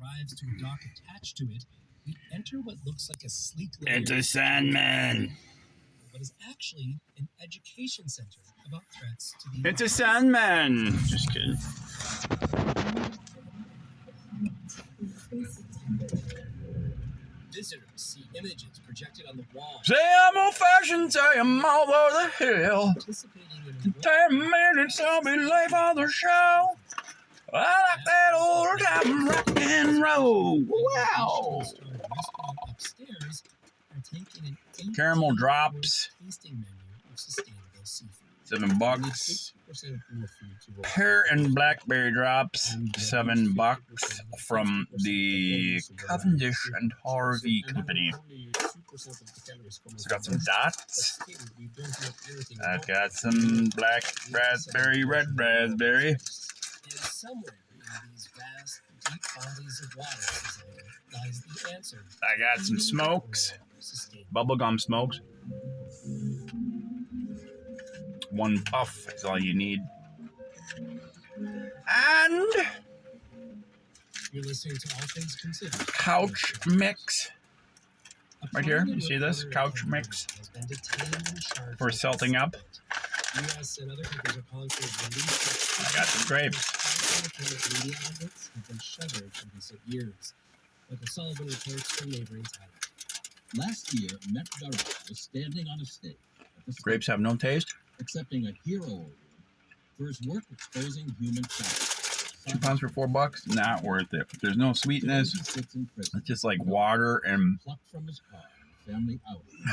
arrives to a dock attached to it, we enter what looks like a sleek layer. It's a Sandman. What is actually an education center about threats to the It's a Sandman. Just kidding. Visitors see images projected on the wall. Say I'm old fashioned, say I'm all over the hill. Participating in 10 minutes, I'll be late for the show. I like that old time rock and roll. Wow. Upstairs are taking an Caramel drops. tasting menu of sustainable seafood. $7. Pear and blackberry drops, $7 from the Cavendish and Harvey Company. It's got some dots. I've got some black raspberry, red raspberry. And somewhere in these vast, deep bodies of water lies the answer. I got some smokes, bubblegum smokes. 1 puff is all you need. And You're listening to All Things Considered. couch mix. Right here, you see this? Couch mix for salting up. US and other countries are calling for release. I got some grapes. Media outlets have been shuttered in recent years. Michael Sullivan reports from neighboring Thailand. Last year, Met Garrett was standing on a stage at the Grapes have no taste. accepting a hero award for his work exposing human trafficking. 2 pounds for $4, not worth it. There's no sweetness. It's just like water and. Plucked from his car, family outing.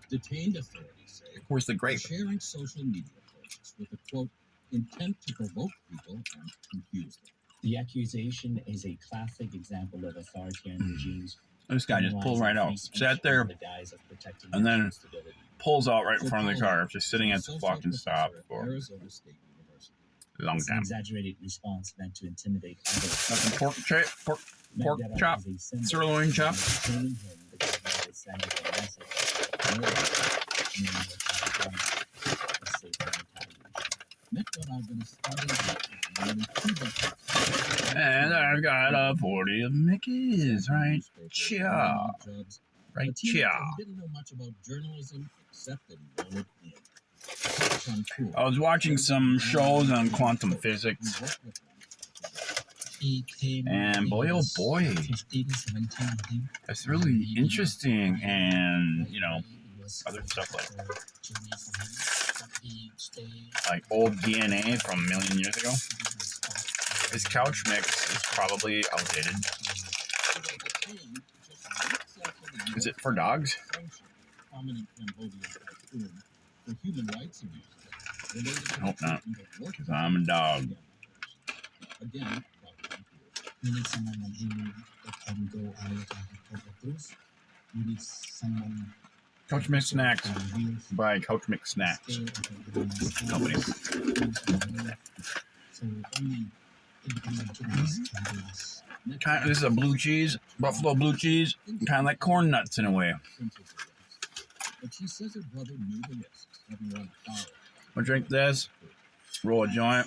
Detained authorities say Where's the grape? sharing social media posts with a quote intent to provoke people and confuse them. The accusation is a classic example of authoritarian regimes. This guy just pulled right out. Sat there and then pulls out right in front of the car. Just sitting at the fucking stop for a long It's an time. exaggerated response meant to intimidate others. Got some pork chop, sirloin chop. And I've got a 40 of Mickey's right here. Right here. Didn't know much about journalism except that he wanted in. I was watching some shows on quantum physics, and boy, oh boy, it's really interesting, and you know, other stuff like old DNA from a million years ago. This couch mix is probably outdated. Is it for dogs? I hope not, because I'm a dog. We need someone like you that can go out and report the truth. We need someone. Couch Mix Snacks by Couch Mix Snacks Company. So only independent journalists can do this. This is a blue cheese, buffalo blue cheese, kind of like corn nuts in a way. But she says her brother knew the risks, having run foul. I'll drink this, roll a joint.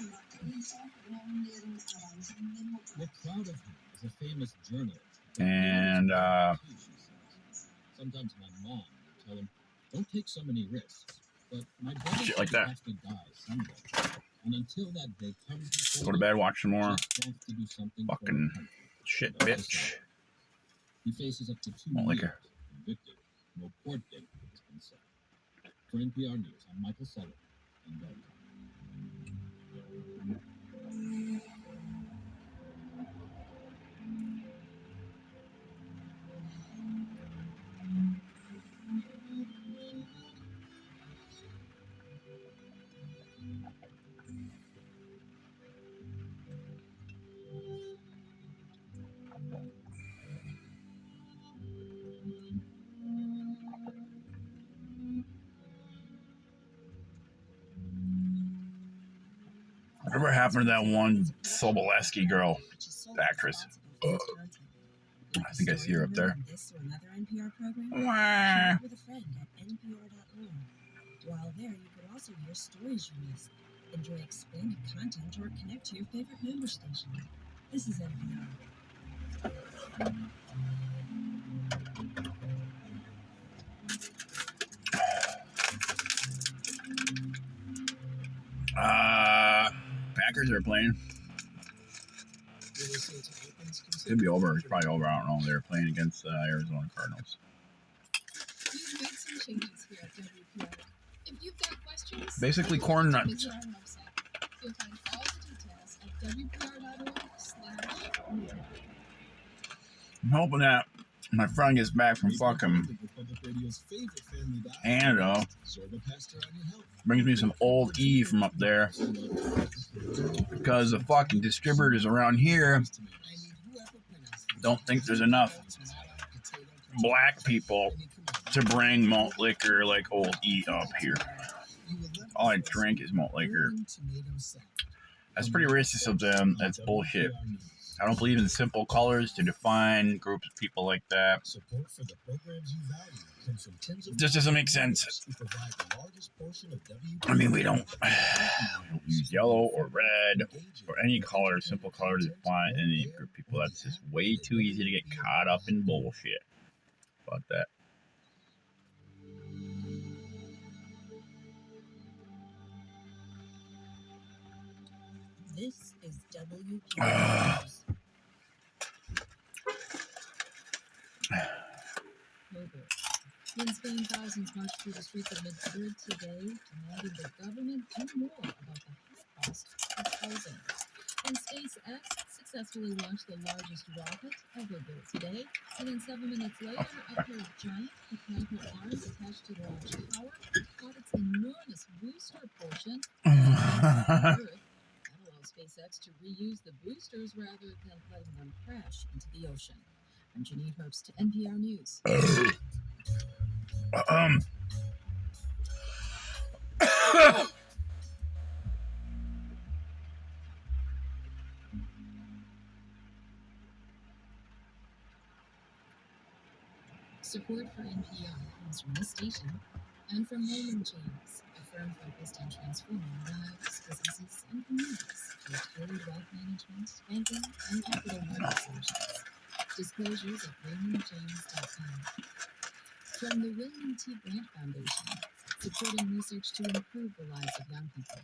We're proud of him as a famous journalist. And sometimes my mom would tell him, "Don't take so many risks." But my brother shit like that. has to die someday. And until that day comes, Go to bed, watch some more. just wants to do something for Fucking the country. shit, bitch. He faces up to 2 Won't like years her. convicted. No court date has been set. For NPR News, I'm Michael Sullivan in Belgium. Whatever happened to that one Soboleski girl, the actress? I think I see her up there. This or another NPR program? Wah. Share it with a friend at npr.org. While there, you could also hear stories you missed, enjoy expanded content, or connect to your favorite member station. This is NPR. Packers are playing. You're listening to Opens Could be over. It's probably over. I don't know. They're playing against the Arizona Cardinals. We've made some changes here at WPR. If you've got questions, Basically corn nuts. visit our website. You'll find all the details at wpr.org/news. I'm hoping that my friend gets back from fucking Canada, brings me some old E from up there, because the fucking distributors around here don't think there's enough black people to bring malt liquor like old E up here. All I drink is malt liquor. That's pretty racist of them. That's bullshit. I don't believe in simple colors to define groups of people like that. This doesn't make sense. I mean, we don't use yellow or red or any color, simple color to define any group of people. That's just way too easy to get caught up in bullshit about that. This is WPR News. Mobile. In Spain, thousands marched through the streets of Madrid today, demanding the government do more about the high cost of housing. And SpaceX successfully launched the largest rocket ever built today, and then 7 minutes later, a pair of giant mechanical arms attached to the launch tower caught its enormous booster portion on Earth. That allows SpaceX to reuse the boosters rather than letting them crash into the ocean. I'm Janine Herbst to NPR News. Support for NPR comes from this station and from Raymond James, a firm focused on transforming lives, businesses, and communities through tailored wealth management, banking, and capital market solutions. Disclosures at RaymondJames.com. From the William T. Grant Foundation, supporting research to improve the lives of young people.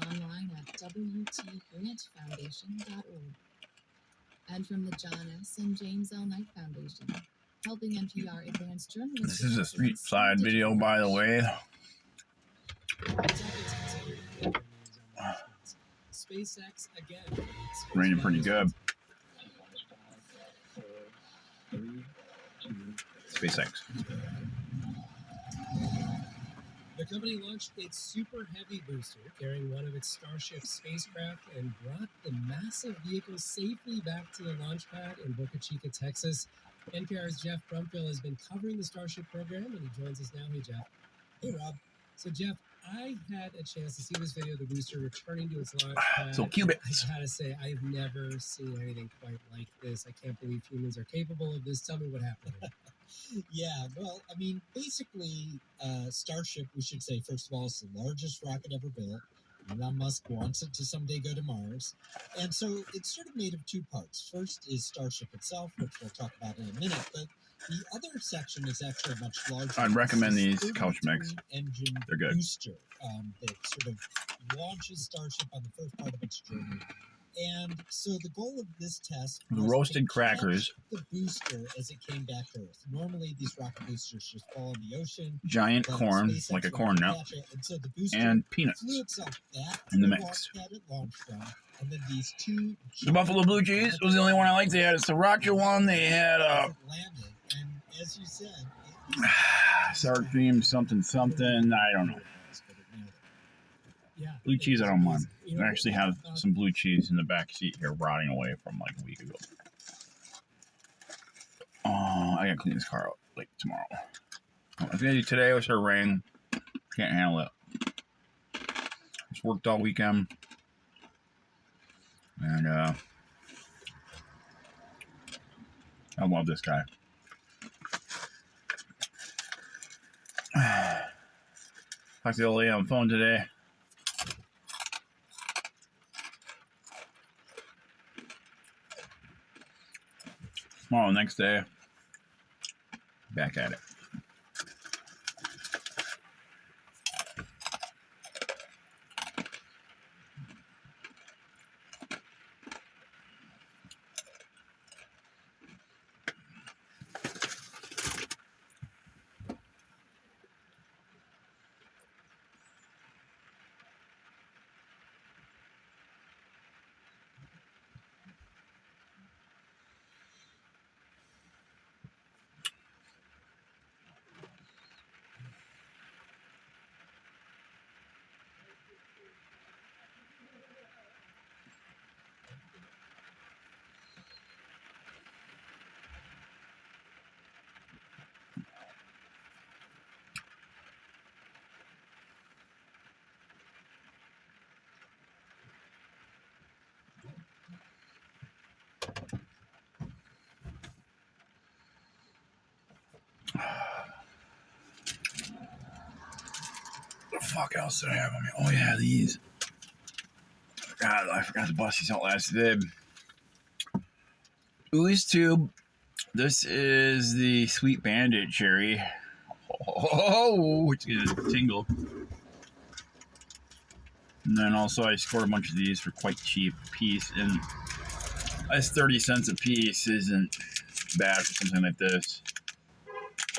Online at wtgrantfoundation.org. And from the John S. and James L. Knight Foundation, helping NPR advance journalism. This is a street side video, by the way. SpaceX again. Raining pretty good. SpaceX. The company launched its Super Heavy booster, carrying one of its Starship spacecraft, and brought the massive vehicle safely back to the launch pad in Boca Chica, Texas. NPR's Jeff Brumfield has been covering the Starship program, and he joins us now. Hey, Jeff. Hey, Rob. So, Jeff, I had a chance to see this video of the booster returning to its launch pad. So cute. I gotta say, I've never seen anything quite like this. I can't believe humans are capable of this. Tell me what happened. Yeah, well, I mean, basically, Starship, we should say, first of all, is the largest rocket ever built. Elon Musk wants it to someday go to Mars. And so it's sort of made of two parts. First is Starship itself, which we'll talk about in a minute, but the other section is actually much larger. I'd recommend these Couch Mix. Engine They're good. Booster that sort of launches Starship on the first part of its journey. And so the goal of this test was Roasted to crackers. catch the booster as it came back to Earth. Normally, these rocket boosters just fall in the ocean. Giant but corn, SpaceX like a wanted corn to nut, catch it, and so the booster and peanuts flew itself back in the to mix. launch pad it launched from, and then these two The Buffalo Blue Cheese was the only one I liked. They had a sriracha one. They had landed, and as you said, it was sour cream something something. I don't know. Yeah. Blue cheese, I don't mind. You know, I actually have some blue cheese in the back seat here, rotting away from like a week ago. I gotta clean this car up like tomorrow. I was gonna do today. Was her rain. Can't handle it. Just worked all weekend, and I love this guy. Talked to the old lady on the phone today. Tomorrow, next day, back at it. What the fuck else did I have on me? Oh yeah, these. I forgot to bust these out last vid. Ooze Tube. This is the Sweet Bandit cherry. Oh, it's gonna tingle. And then also I scored a bunch of these for quite cheap a piece, and that's 30 cents a piece isn't bad for something like this.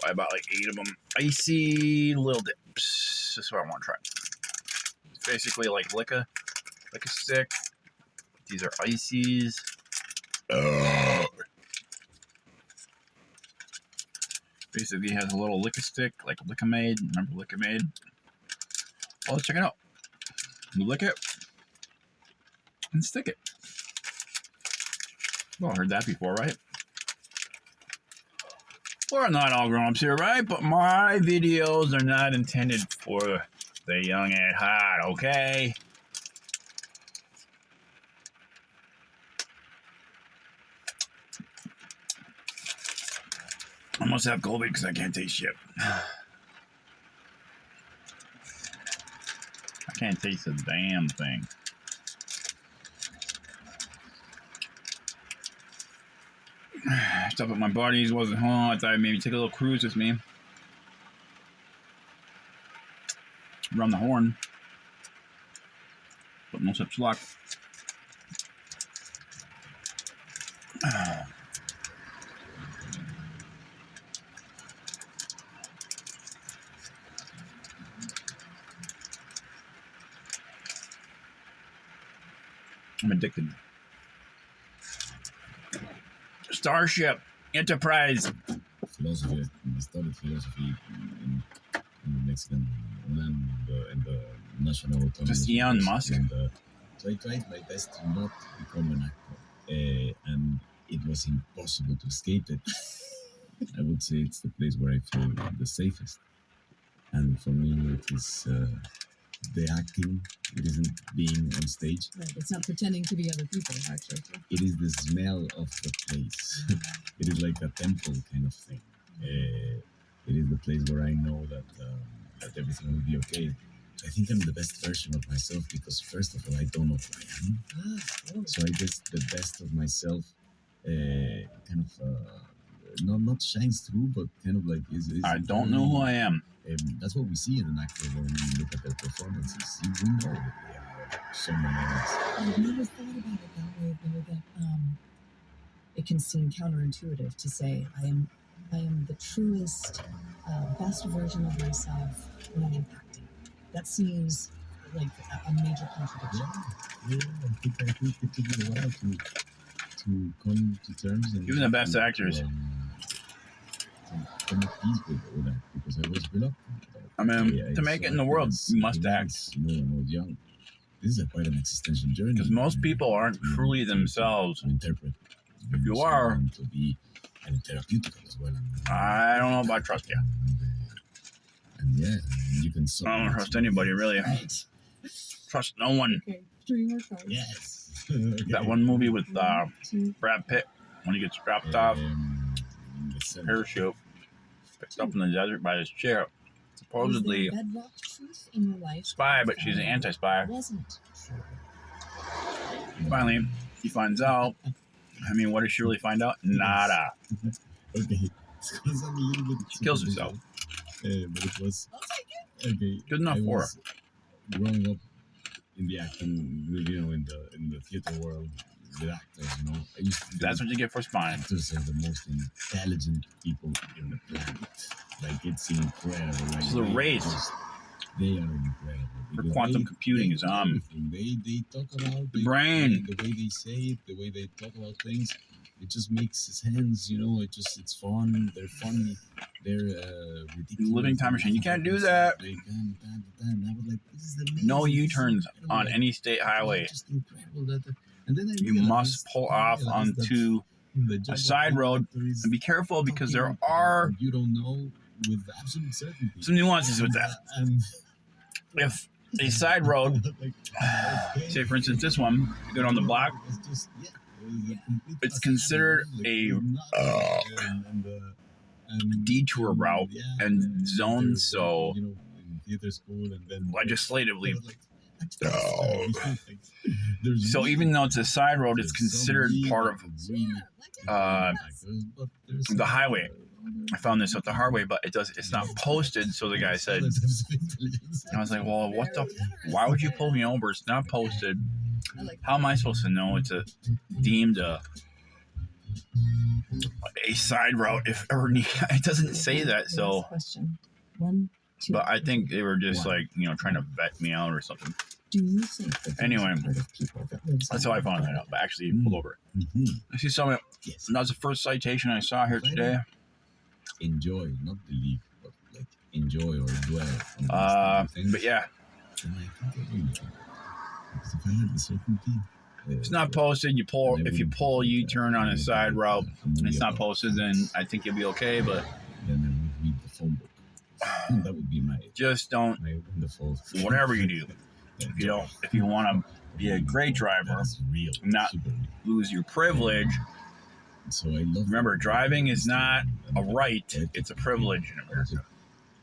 I bought like 8 of them. Icy little dips. This is what I want to try. It's basically like lick a stick. These are ices. Basically has a little lick a stick, like Lick-A-Maid. Remember Lick-A-Maid? Well, let's check it out. You lick it and stick it. Well, I heard that before, right? We're not all grown-ups here, right? But my videos are not intended for the young at heart, okay? I must have COVID because I can't taste shit. I can't taste a damn thing. Stuff at my buddies wasn't home. I thought I'd maybe take a little cruise with me. Around the horn. But no such luck. I'm addicted. Starship Enterprise. Philosophy. I studied philosophy in the Mexican land, in the national autonomous. Just Elon Musk. And, so I tried my best to not become an actor, and it was impossible to escape it. I would say it's the place where I feel the safest, and for me it is the acting. It isn't being on stage. Right. It's not pretending to be other people, actually. It is the smell of the place. It is like a temple kind of thing. It is the place where I know that that everything will be okay. So I think I'm the best version of myself because first of all, I don't know who I am. So I guess the best of myself kind of not shines through, but kind of like is I don't know who I am. That's what we see in an actor when we look at their performances. We know that they are someone else. I've never thought about it that way, though, that it can seem counterintuitive to say I am the truest, best version of myself when I am acting. That seems like a major contradiction. Yeah, I think it took me a while to come to terms. And Even the best actors. To come at peace with all that because I was reluctant. I mean, to make it in the world, you must act. When I was young. This is quite an existential journey. Because most people aren't truly themselves. To interpret. If you are, to be and therapeutic as well. I don't know if I trust you. And yeah, you can. I don't trust anybody, really. Right. Trust no one. Okay. 3 more cards. Yes. That one movie with 2, Brad Pitt, when he gets strapped off, The parachute, picked up in the desert by his chair. Supposedly is there a bedrock truth in your life spy, but she's an anti-spy. wasn't true. Finally, he finds out I mean, what did she really find out? Nada. Okay. It's gonna sound a little bit. She kills herself. But it was I'll take it. okay. Good enough I for her. was growing up in the acting, you know, in the theater world with actors. You know, I used to That's what you get for spine. actors are the most intelligent people in the planet. Like it's incredible. Like This is a race. They are incredible. For because quantum they- computing they is know on. everything. They talk about The brain. the way they say it, the way they talk about things. It just makes sense, you know. It's fun. They're funny. They're ridiculous. Living time machine. You can't do that. They can, and I was like, this is amazing. No This is U-turns incredible. on Like, any state highway. Just incredible and then I You realized- must pull off I realized that onto the job a of side being road actor is and be careful because there talking are about what you don't know with absolute certainty. some nuances with that. And If a side road, like, okay, say for instance this one, you go down the block, it's just it was a complete it's considered a detour route and zone, so you know, in theater school and then legislatively. There's So even though it's a side road, it's considered part of the highway. I found this out the hard way, but it's not posted. So the guy said, I was like, well, what the? Why would you pull me over? It's not posted. How am I supposed to know it's deemed a side route if ever need? It doesn't say that. So, Question. 1, 2. but I think they were just like, trying to vet me out or something. Do you think that there's Anyway, a part of people that lives That's on how I found the that out. But actually, he pulled over. Mhm. I see something. Yes. That was the first citation I saw here today. Enjoy, not believe, but like enjoy or dwell on these kind of things. But yeah, And I think I will. Because if I had the certainty, it's not posted. If you pull a U-turn on a side route and it's not posted, then I think you'll be okay. But then I would read the phone book. And that would be my just don't. wonderful. Whatever you do, if you want to be a great driver, That's real, not super real. lose your privilege. So I love. Remember, driving is not a And right; I it's a privilege in America.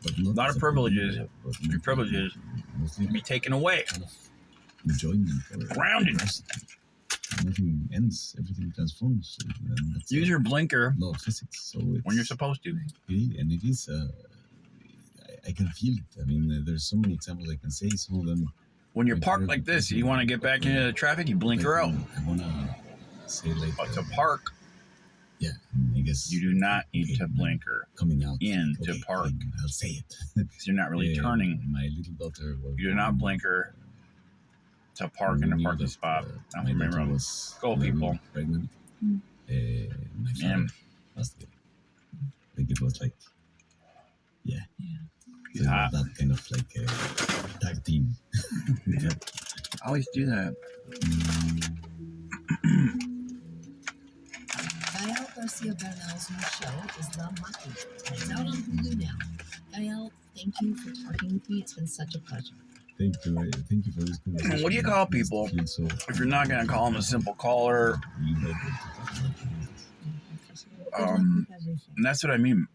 but A lot as of privileges. but Your privileges mostly can be taken away. kind of enjoyment or Grounded. curiosity. Nothing ends. Everything transforms. And that's Use your blinker law of physics. So it's, when you're supposed to. and it is. I can feel it. I mean, there's so many examples I can say. Some of them. When you're parked like this, you want to get back into the traffic, you blinker out. I wanna say like. But to park, Yeah, I guess you do not need to blinker coming out in to okay, park. I'll say it. because you're not really turning. My little daughter was. You do not blinker to park in a knew parking that, spot. Not my from my daughter room. was Go, 11 people. Pregnant. Mm. My father Man. passed away. Like it was like. Yeah. He's So hot. that kind of like tag team. I always do that. Gael Garcia Bernal's new show is La Maki, and it's out on Hulu now. Gael, thank you for talking with me. It's been such a pleasure. Thank you for this conversation. What do you call people if you're not going to call them a simple caller? And that's what I mean.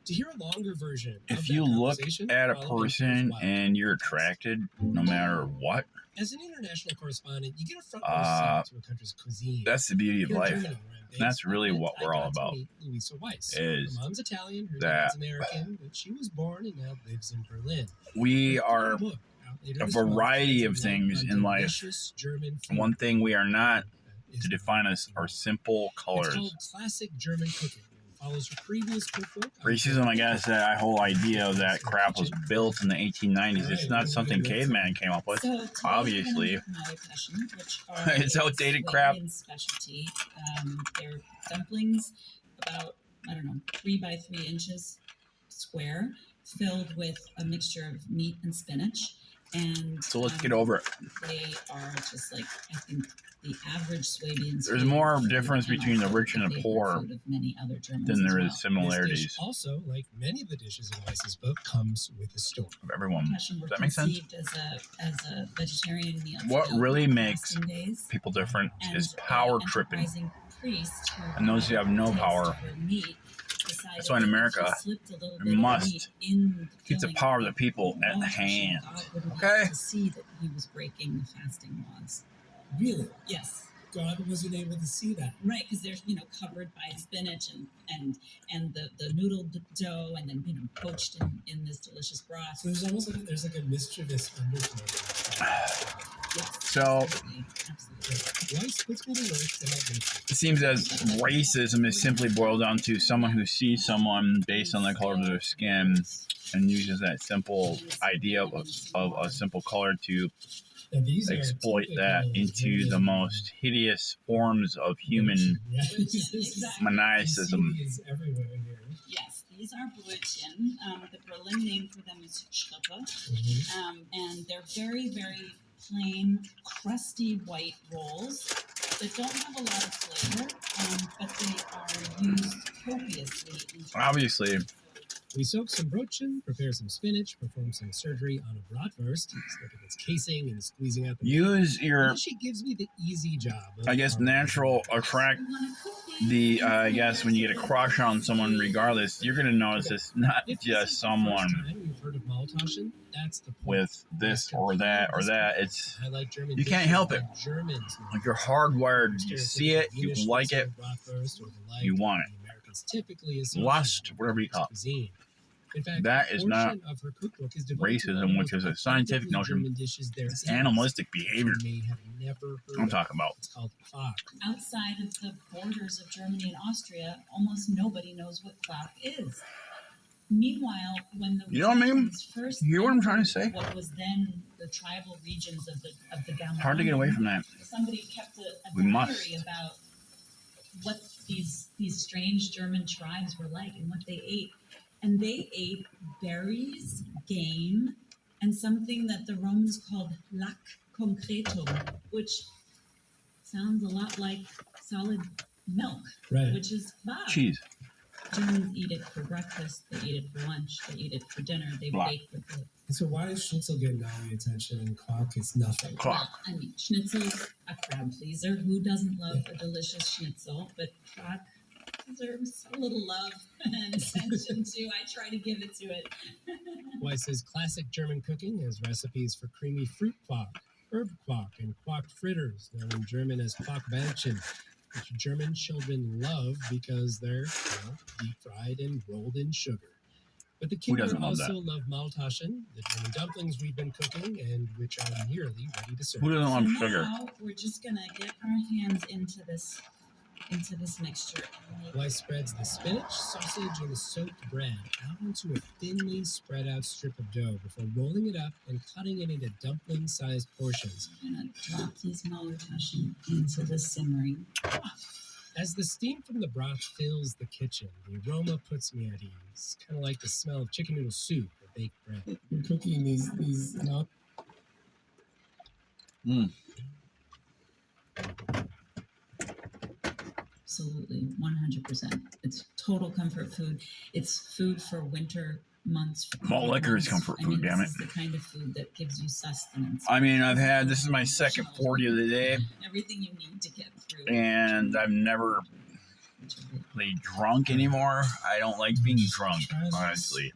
To hear a longer version, of If that you look conversation, at a follow person Wild. and you're attracted, no matter what, As an international correspondent, you get a front row seat to a country's cuisine. that's the beauty of Here in life. Germany, where I'm based, That's really what I we're all got to about, meet Louisa Weiss. is Her mom's Italian, her that dad's American, but she was born and now lives in Berlin. We Her are book, out later a this month, variety of sheds light things on in life. delicious German food. One thing we are not Is to define us are simple It's colors. called Classic German Cooking. It follows her previous cookbook. Racism, I guess, that whole idea of that crap was built in the 1890s. It's not something caveman came up with. So today obviously. we're gonna make my passion, which are It's outdated crap. Swabian specialty. They're dumplings, about 3 by 3 inches square, filled with a mixture of meat and spinach. And So let's get over it. They are just like, I think, the average Swabian. There's more difference between the rich and the poor than there is This similarities dish also, like many of the dishes in Weiss's book, comes with a story. of everyone. Does that make sense? As a vegetarian in the What upscale really fasting makes days, people different and is an power tripping. enterprising priest who And those who have no taste power. for meat decided That's why in that if America, she slipped a little we bit of must meat in keep the filling power of the people at wash, hand. God wouldn't Okay? have to see that he was breaking the fasting laws. Really? Yes. God wasn't able to see that. Right, because they're covered by spinach and the noodle dough, and then poached in this delicious broth. So there's almost like there's like a mischievous undertone. Yes, So- absolutely. Weiss puts me to work to help me. It seems as racism is simply boiled down to someone who sees someone based on the color of their skin and uses that simple idea of a simple color to Now, these are exploit that typical into the German- most hideous forms of human Yeah. Exactly. maniacism. is everywhere here. Yes, these are Brötchen. The Berlin name for them is Schrippe. And they're very, very plain, crusty white rolls that don't have a lot of flavor, but they are used copiously. Obviously, We soak some brötchen, prepare some spinach, perform some surgery on a bratwurst, snipping its casing and squeezing out the meat. use your, She gives me the easy job. I guess, natural attract. I guess when you get a crush on someone, regardless, you're gonna notice it's not If this just is the first someone time you've heard of Maltaschen, that's the point. with this or that or that. It's I like German you can't dishes help it. that Germans like you're hardwired. You see it, you like it, you want it. Typically lust, whatever you call it. cuisine. In fact, That is not of her cookbook is devoted to racism, which is a scientific notion. German dishes It's animalistic behavior. you may have never heard I'm of. talking about. It's called Quark. Outside of the borders of Germany and Austria, almost nobody knows what Quark is. Meanwhile, when the You know what I mean? Germans first You hear what I'm trying to say? what was then the tribal regions of the Germans. Hard to get away from that. Somebody kept a We diary must. about what these strange German tribes were like and what they ate. And they ate berries, game, and something that the Romans called lac concretum, which sounds a lot like solid milk, Right. which is kebab. Cheese. Germans eat it for breakfast, they eat it for lunch, they eat it for dinner, they Blah. bake with it. And so why does Schnitzel get all the attention and Quark is nothing? Clock. Well, I mean, schnitzel's a crowd pleaser. Who doesn't love a delicious schnitzel? But Quark deserves a little love and attention too. I try to give it to it. Weiss's classic German cooking has recipes for creamy fruit quark, herb quark, and quark fritters, known in German as Quarkbällchen, which German children love because they're deep fried and rolled in sugar. But the Kinder doesn't love also love Maltaschen, the German dumplings we've been cooking and which are nearly ready to serve. Who doesn't love So sugar? now we're just gonna get our hands into this mixture. Weiss spreads the spinach, sausage, and the soaked bread out onto a thinly spread out strip of dough before rolling it up and cutting it into dumpling-sized portions. I'm gonna drop these Maltaschen into the simmering. As the steam from the broth fills the kitchen, the aroma puts me at ease, kind of like the smell of chicken noodle soup or baked bread. You're cooking these not. Absolutely, 100%. It's total comfort food. It's food for winter months. For Malt cold liquor is months. comfort I mean, food, damn this it. is the kind of food that gives you sustenance. I mean, this is my second 40 of the day, Everything you need to get through. and I've never played drunk anymore. I don't like being drunk, honestly.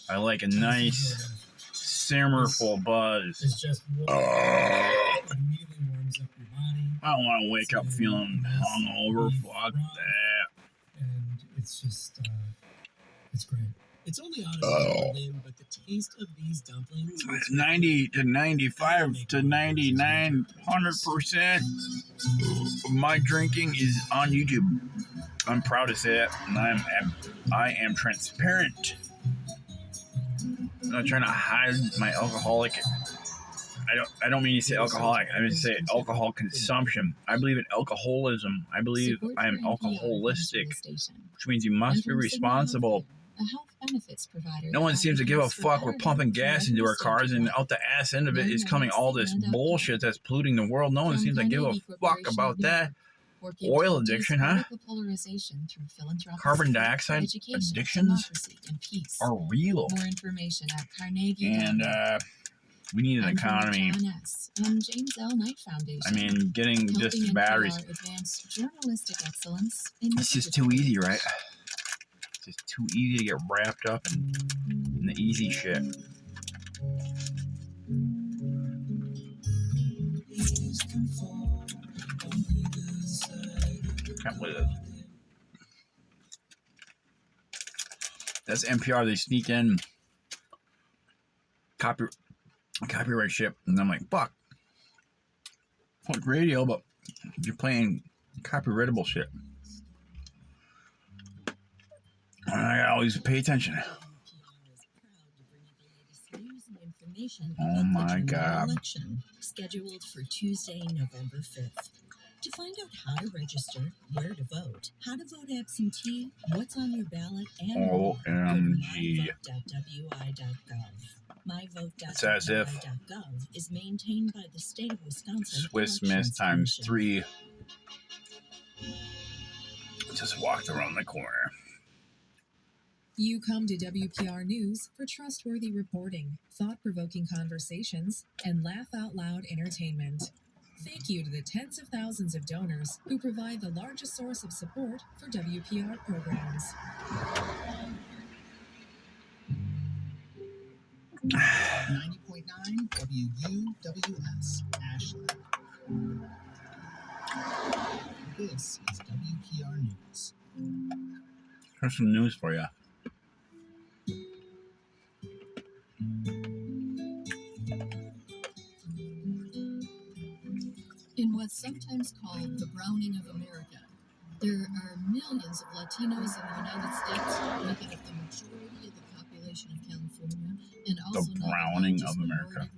I like a nice simmerful buzz. It's just it immediately warms up your body, I don't want to wake up feeling hungover. Fuck that. and it's just it's great. It's only out of Berlin, but the taste of these dumplings. 90 to 95 to 99, 100% of my drinking is on YouTube. I'm proud to say that, and I am transparent. I'm not trying to hide my alcoholic. I don't mean to say alcoholic. I mean to say alcohol consumption. I believe in alcoholism. I believe I am alcoholistic, which means you must be responsible. A health benefits provider. No one seems to give a fuck. We're pumping gas into our cars, and out the ass end of it is coming all this bullshit that's polluting the world. No one seems to give a fuck about that. Oil addiction, huh? Carbon dioxide addictions are real. More information at Carnegie. And we need an economy. And James L. Knight Foundation. I mean, getting just batteries. Advanced journalistic excellence in It's just too easy, right? It's just too easy to get wrapped up in the easy shit. Can't believe it. That's NPR. They sneak in copyright shit, and I'm like, fuck. Fuck radio, but you're playing copyrightable shit. And I always pay attention. Oh my God. Election, scheduled for Tuesday, November 5th. To find out how to register, where to vote, how to vote absentee, what's on your ballot, and more, OMG. myvote.wi.gov. It's as if myvote.wi.gov is maintained by the state of Wisconsin. Swiss Miss times 3 just walked around the corner. You come to WPR News for trustworthy reporting, thought-provoking conversations, and laugh-out-loud entertainment. Thank you to the tens of thousands of donors who provide the largest source of support for WPR programs. 90.9 WUWS, Ashland. This is WPR News. Here's some news for you. In what's sometimes called the browning of America, there are millions of Latinos in the United States, making up the majority of the population of California, and also The browning of America.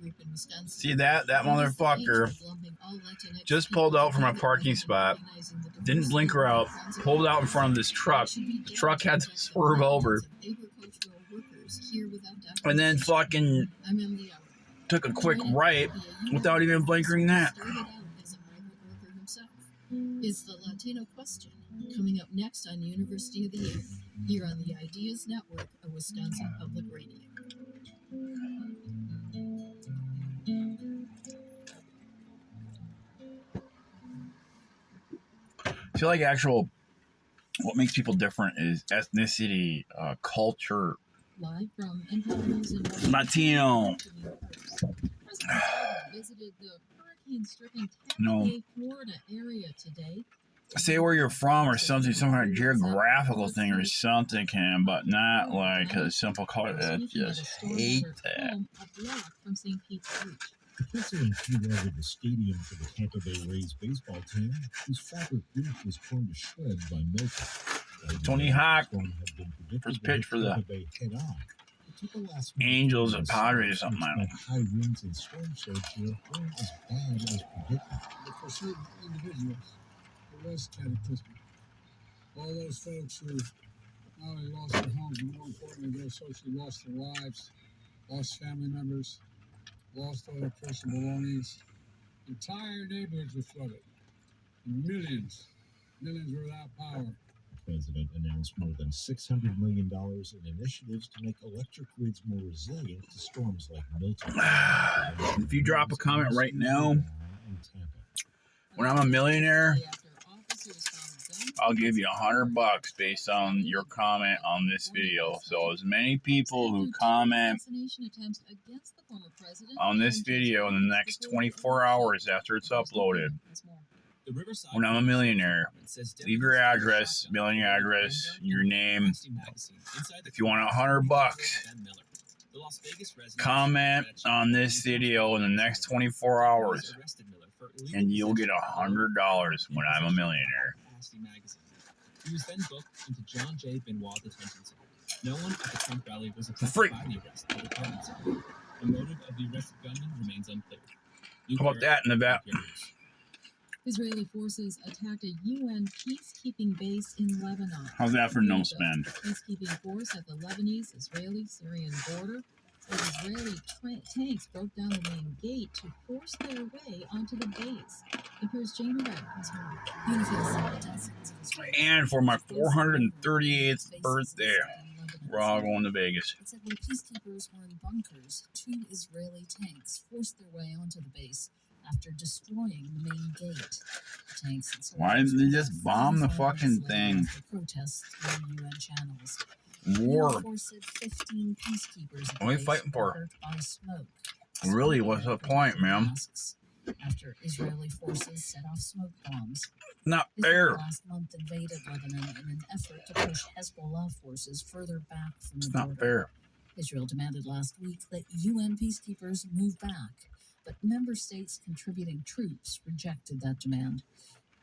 See that motherfucker just pulled out from a parking spot, didn't blink her out, pulled out in front of this truck. The truck had to swerve over, and then fucking took a quick right without even blinking that. Is the Latino question coming up next on University of the Year, here on the Ideas Network of Wisconsin Public Radio. I feel like what makes people different is ethnicity, culture. Live from NPR News in Latino. President Biden visited the hurricane-stricken Tampa Bay, Florida area today. Say where you're from or something, some kind of geographical thing or something, Cam, but not like a simple color. I just hate that. A block from St. Pete's Beach. The President flew over the stadium for the Tampa Bay Rays baseball team, whose fabric roof was torn to shreds by mildew. Tony Hawk, first pitch for the Angels and Padres or something like that. High winds and storm surge here weren't as bad as predicted. But for certain individuals, it was cataclysmic. All those folks who not only lost their homes, but more importantly, those folks who lost their lives, lost family members, lost all their personal belongings. Entire neighborhoods were flooded. And millions were without power. The president announced more than $600 million in initiatives to make electric grids more resilient to storms like mildew. If you drop a comment right now, when I'm a millionaire, I'll give you $100 based on your comment on this video. So as many people who comment on this video in the next 24 hours after it's uploaded, when I'm a millionaire, leave your address, mailing address, your name. If you want $100, comment on this video in the next 24 hours, and you'll get $100 when I'm a millionaire. He was then booked into John J. Benoit detention center. No one at the Trump rally was Free. affected by the arrest of the department center. The motive of the arrested gunman remains unclear. How about that in the back? Israeli forces attacked a UN peacekeeping base in Lebanon. How's that for no spend? Peacekeeping force at the Lebanese-Israeli-Syrian border said Israeli tanks broke down the main gate to force their way onto the base. And here's Jamie Webb. And for my 438th birthday, we're all going to Vegas. It said when peacekeepers were in bunkers, 2 Israeli tanks forced their way onto the base after destroying the main gate. The tanks Why didn't they just bomb the fucking thing? Protests through UN channels. War. Said 15 peacekeepers What are we fighting for? by smoke. Really, what's the point, man? after Israeli forces set off smoke bombs. Not Israel fair. last month invaded Lebanon in an effort to push Hezbollah forces further back from the It's border. not fair. Israel demanded last week that UN peacekeepers move back, but member states contributing troops rejected that demand.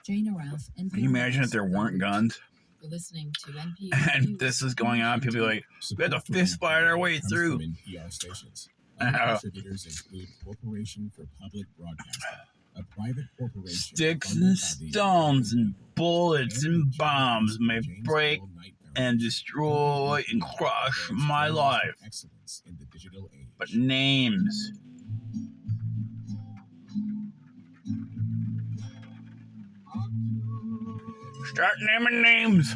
Jane Araf, NPR Can you imagine News, if there weren't Beirut. guns You're listening to NPR and News. this is going on? People be like, we had to fist fight our way comes through. from NPR stations. Other contributors include Corporation for Public Broadcasting, a private corporation. Sticks funded and by the stones and American bullets people, and bombs may James break Earl Knight and Foundation, destroy and crush advanced my journalistic life. excellence in the digital age. But names. Start naming names.